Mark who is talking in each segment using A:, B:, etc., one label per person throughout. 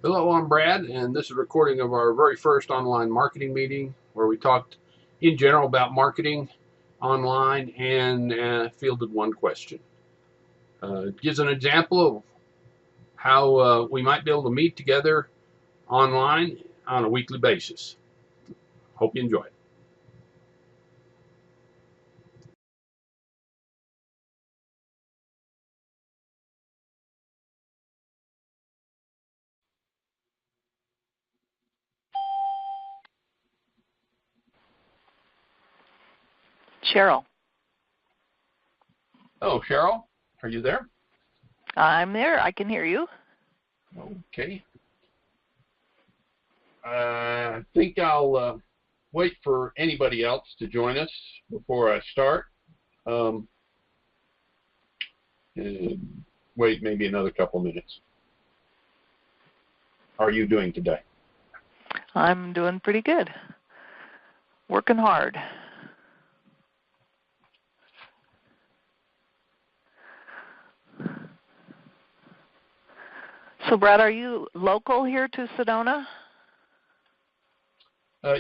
A: Hello, I'm Brad, and this is a recording of our very first online marketing meeting where we talked in general about marketing online and fielded one question. It gives an example of how we might be able to meet together online on a weekly basis. Hope you enjoy it.
B: Cheryl.
A: Oh, Cheryl, are you there?
B: I'm there. I can hear you.
A: Okay. I think I'll wait for anybody else to join us before I start. Wait maybe another couple minutes. How are you doing today?
B: I'm doing pretty good. Working hard. So, Brad, are you local here to Sedona?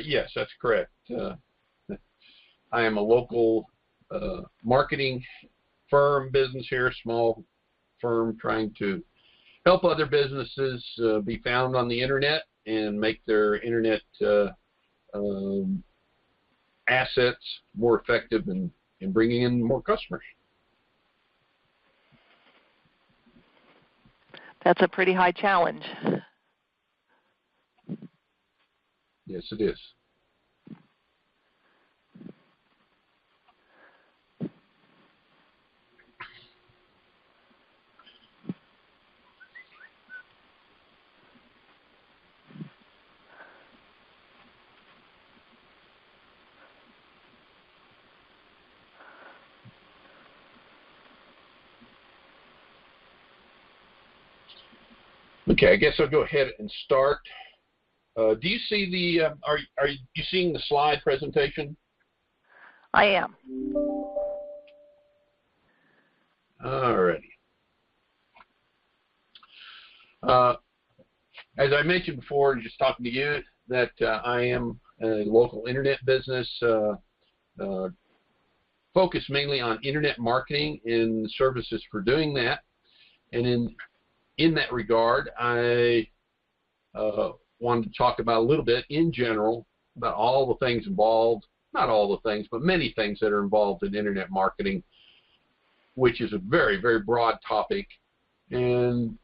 A: Yes, that's correct. I am a local marketing firm business here, small firm trying to help other businesses be found on the internet and make their internet assets more effective in bringing in more customers.
B: That's a pretty high challenge.
A: Yes, it is. Okay, I guess I'll go ahead and start. Do you see the? Are you seeing the slide presentation?
B: I am.
A: Alrighty. As I mentioned before, just talking to you, that I am a local internet business focused mainly on internet marketing and services for doing that. And in that regard, I wanted to talk about a little bit in general about all the things involved, not all the things, but many things that are involved in internet marketing, which is a very, very broad topic and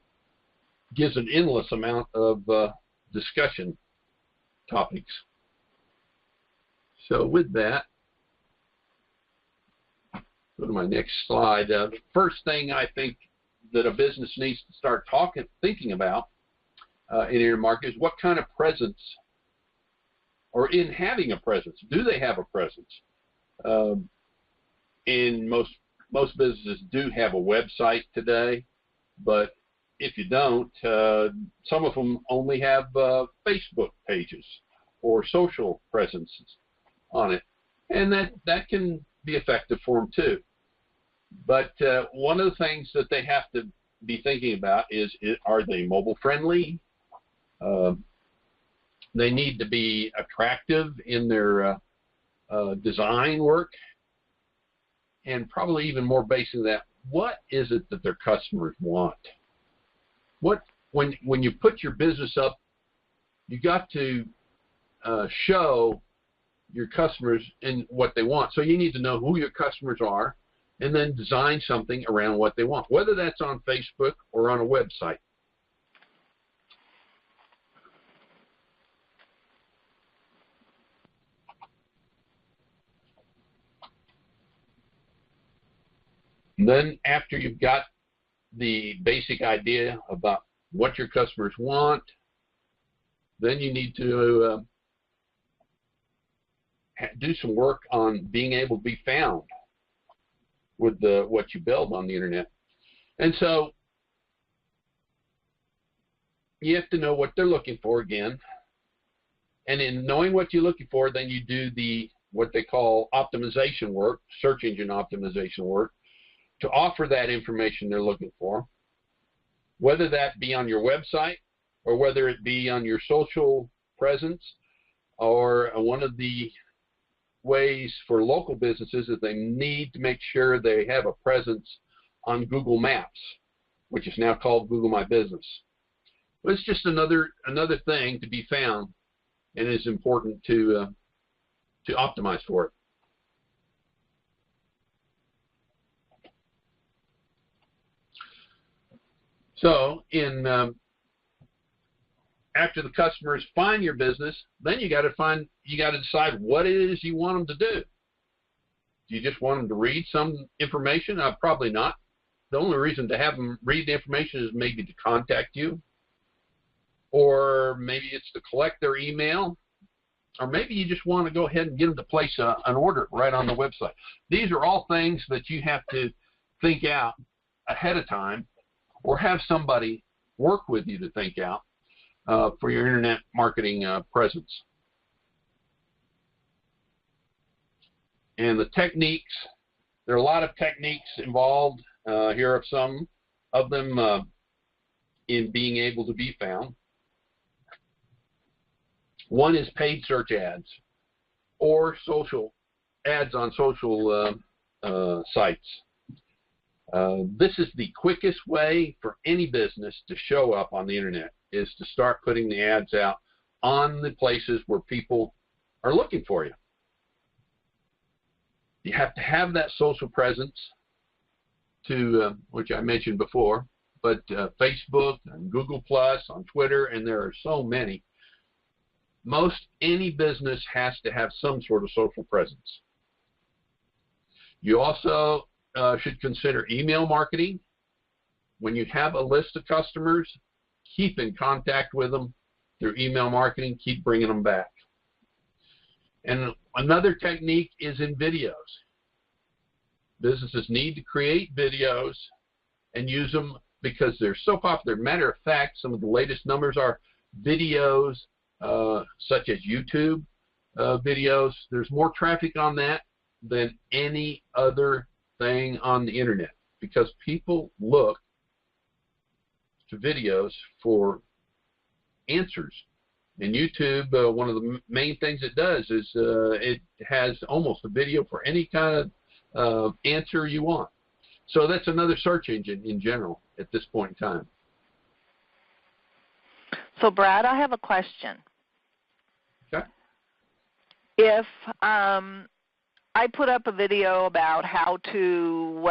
A: gives an endless amount of discussion topics. So with that, go to my next slide. The first thing I think that a business needs to start thinking about in internet marketing is what kind of presence, or in having a presence, do they have a presence? And most businesses do have a website today, but if you don't, some of them only have Facebook pages or social presences on it, and that can be effective for them too. But one of the things that they have to be thinking about is are they mobile friendly? They need to be attractive in their design work, and probably even more basic than that, what is it that their customers want? When you put your business up, you got to show your customers and what they want. So you need to know who your customers are, and then design something around what they want, whether that's on Facebook or on a website. And then after you've got the basic idea about what your customers want, then you need to do some work on being able to be found with what you build on the internet. And so you have to know what they're looking for again. And in knowing what you're looking for, then you do what they call optimization work, search engine optimization work, to offer that information they're looking for, whether that be on your website or whether it be on your social presence, or one of the ways for local businesses is they need to make sure they have a presence on Google Maps, which is now called Google My Business. But it's just another thing to be found, and it's important to optimize for it. So, after the customers find your business, then you got to decide what it is you want them to do. Do you just want them to read some information? Probably not. The only reason to have them read the information is maybe to contact you, or maybe it's to collect their email, or maybe you just want to go ahead and get them to place an order right on the website. These are all things that you have to think out ahead of time, or have somebody work with you to think out for your internet marketing presence. And the techniques, there are a lot of techniques involved. Here are some of them in being able to be found. One is paid search ads, or social ads on social sites. This is the quickest way for any business to show up on the internet, is to start putting the ads out on the places where people are looking for you. You have to have that social presence which I mentioned before, but Facebook and Google Plus, on Twitter, and there are so many. Any business has to have some sort of social presence. You also should consider email marketing. When you have a list of customers, keep in contact with them through email marketing. Keep bringing them back. And another technique is in videos. Businesses need to create videos and use them because they're so popular. Matter of fact, some of the latest numbers are videos such as YouTube videos. There's more traffic on that than any other thing on the internet, because people look to videos for answers. And YouTube, one of the main things it does is it has almost a video for any kind of answer you want. So that's another search engine in general at this point in time.
B: So Brad, I have a question.
A: Okay.
B: If I put up a video about how to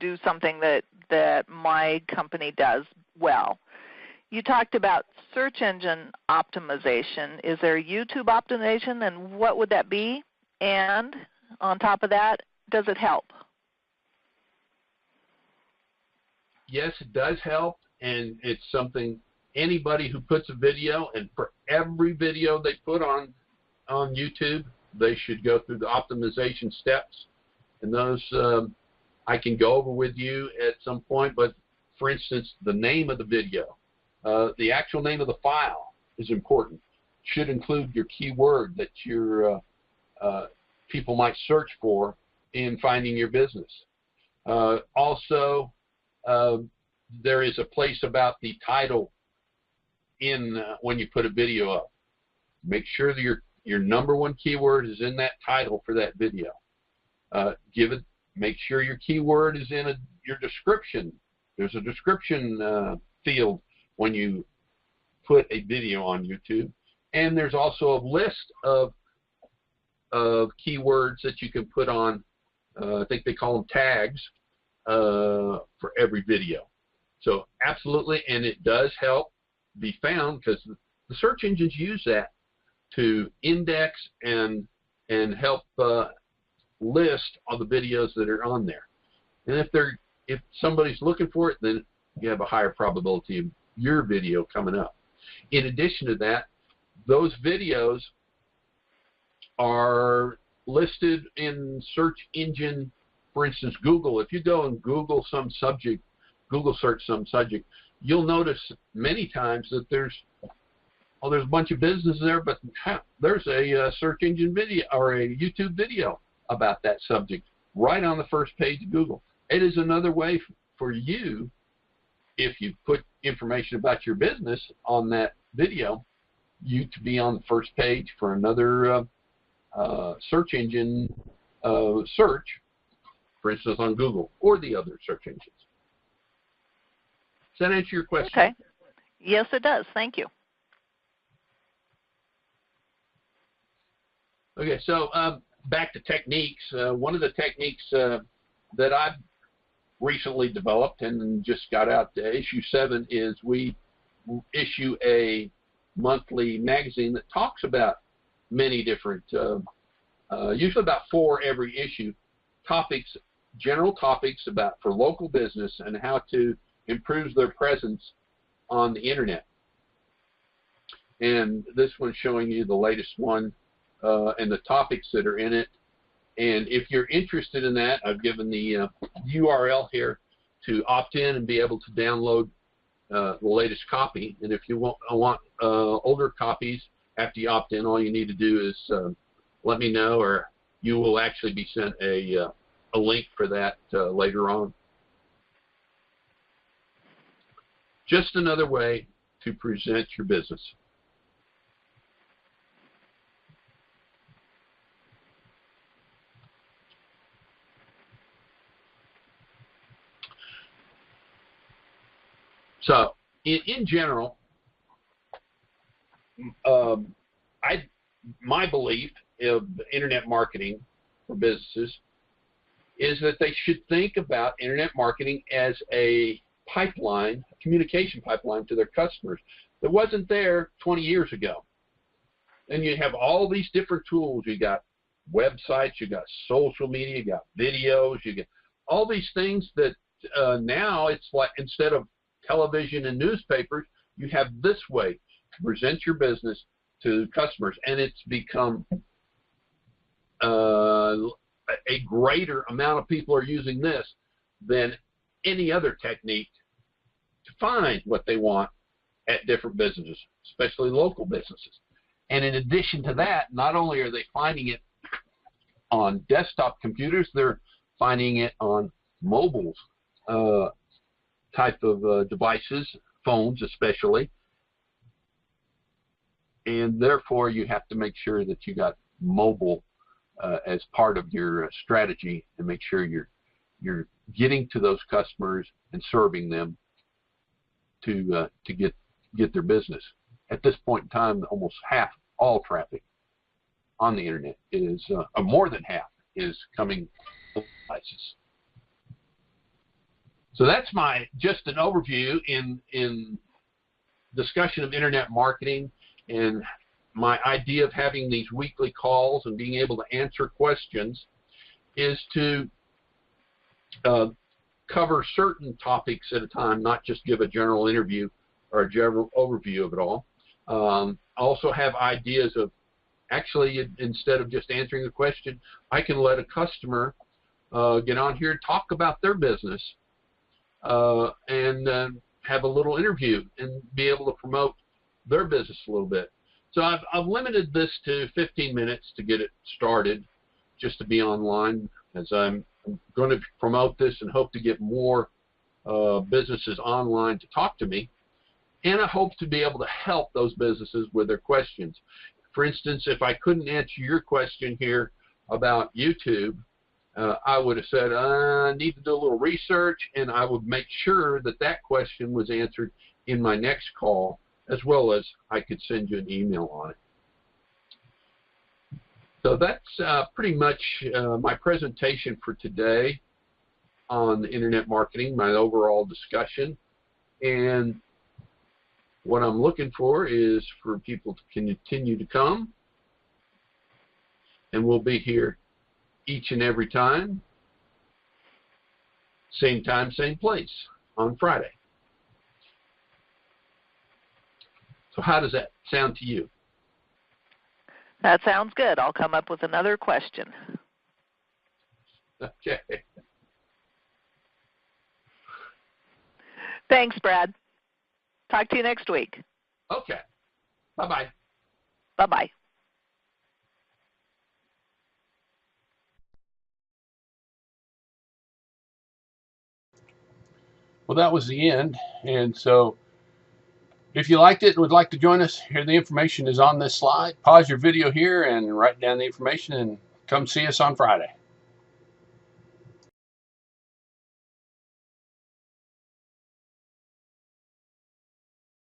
B: do something that my company does well. You talked about search engine optimization. Is there YouTube optimization, and what would that be? And on top of that, does it help?
A: Yes, it does help, and it's something anybody who puts a video, and for every video they put on YouTube, they should go through the optimization steps. And those I can go over with you at some point, but for instance, the name of the video, the actual name of the file is important. Should include your keyword that your people might search for in finding your business. Also, there is a place about the title in when you put a video up. Make sure that your number one keyword is in that title for that video. Make sure your keyword is in your description. There's a description field when you put a video on YouTube, and there's also a list of keywords that you can put on. I think they call them tags for every video. So absolutely, and it does help be found because the search engines use that to index and help list all the videos that are on there. And if somebody's looking for it, then you have a higher probability of your video coming up. In addition to that, those videos are listed in search engine, for instance, Google. If you go and Google some subject, Google search some subject, you'll notice many times that there's a bunch of businesses there, but there's a search engine video or a YouTube video about that subject right on the first page of Google. It is another way for you if you put information about your business on that video, you to be on the first page for another search engine search, for instance on Google or the other search engines. Does that answer your question?
B: Okay. Yes, it does. Thank you.
A: Okay, so back to techniques. One of the techniques that I've recently developed and just got out to issue 7 is we issue a monthly magazine that talks about many different, usually about 4 every issue, topics, general topics about for local business and how to improve their presence on the internet. And this one's showing you the latest one and the topics that are in it. And if you're interested in that, I've given the URL here to opt in and be able to download the latest copy. And if you want older copies after you opt in, all you need to do is let me know, or you will actually be sent a link for that later on. Just another way to present your business. So, in general, my belief of internet marketing for businesses is that they should think about internet marketing as a pipeline, a communication pipeline to their customers that wasn't there 20 years ago. And you have all these different tools. You got websites, you got social media, you got videos, you get all these things that now it's like instead of television and newspapers, you have this way to present your business to customers, and it's become a greater amount of people are using this than any other technique to find what they want at different businesses, especially local businesses. And in addition to that, not only are they finding it on desktop computers, they're finding it on mobile type of devices, phones especially, and therefore you have to make sure that you got mobile as part of your strategy, and make sure you're getting to those customers and serving them to get their business. At this point in time, almost half all traffic on the internet is, more than half, is coming from devices. So that's just an overview in discussion of internet marketing, and my idea of having these weekly calls and being able to answer questions is to cover certain topics at a time, not just give a general interview or a general overview of it all. Also have ideas of, actually, instead of just answering the question, I can let a customer get on here and talk about their business and have a little interview and be able to promote their business a little bit. So I've limited this to 15 minutes to get it started, just to be online, as I'm going to promote this and hope to get more businesses online to talk to me. And I hope to be able to help those businesses with their questions. For instance, if I couldn't answer your question here about YouTube, I would have said, I need to do a little research, and I would make sure that that question was answered in my next call, as well as I could send you an email on it. So that's pretty much my presentation for today on internet marketing, my overall discussion. And what I'm looking for is for people to continue to come, and we'll be here each and every time, same time, same place, on Friday. So how does that sound to you?
B: That sounds good. I'll come up with another question.
A: Okay.
B: Thanks, Brad. Talk to you next week.
A: Okay. Bye-bye.
B: Bye-bye.
A: Well, that was the end. And so if you liked it and would like to join us, here the information is on this slide. Pause your video here and write down the information and come see us on Friday.